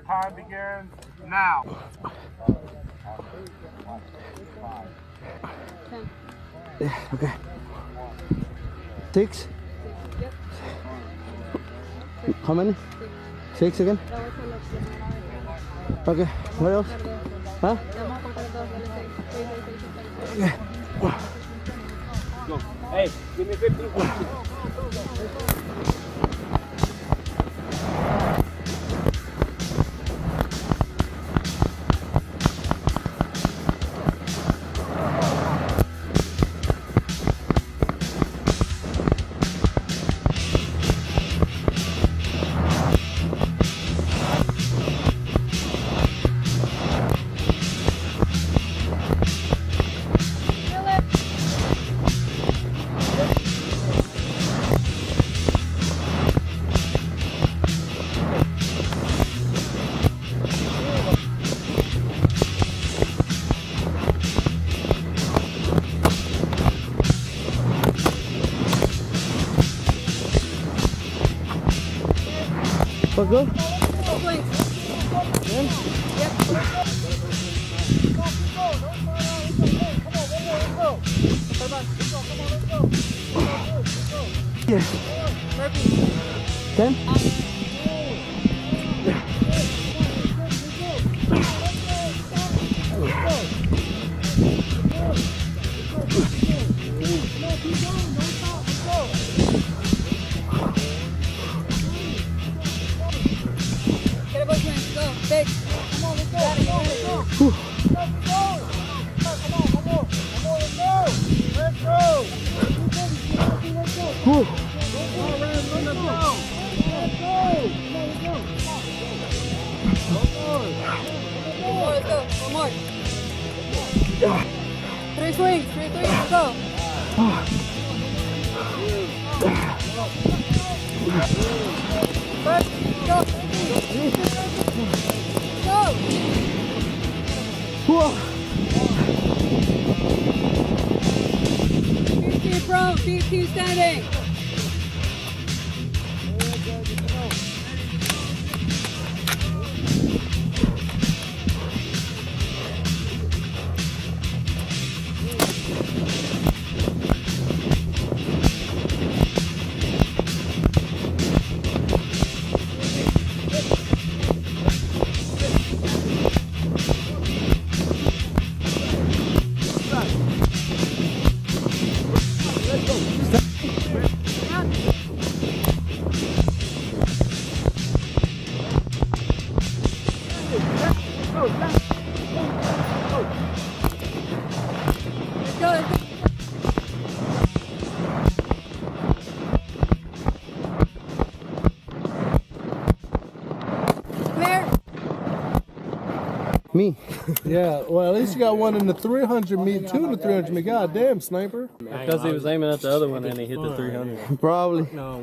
time begins now. 10. Yeah, okay. 6. Yep. How many? 6 again? That was the last one. Okay, what else? Huh? Vamos a contar dos, dale 6. 6, 6, 6, 6. Okay. Go. Hey, give me 15. Let's go. Swing. Then? Yes. Burpee. 10? Get a swing. Go. 6. Come on, let's go. Got it, got it. Whew. Whew. One more, let's go. One more. 3 swings. 3, 3. Let's go. First, go. Go. Whoa. 15 prone, 15 standing. Let's go, let's go. Clear. Me. Yeah, well, at least you got one in the 300 meet, 2 in the 300 meet. God damn, sniper. Because he was aiming at the other one and he hit the 300. Probably. No,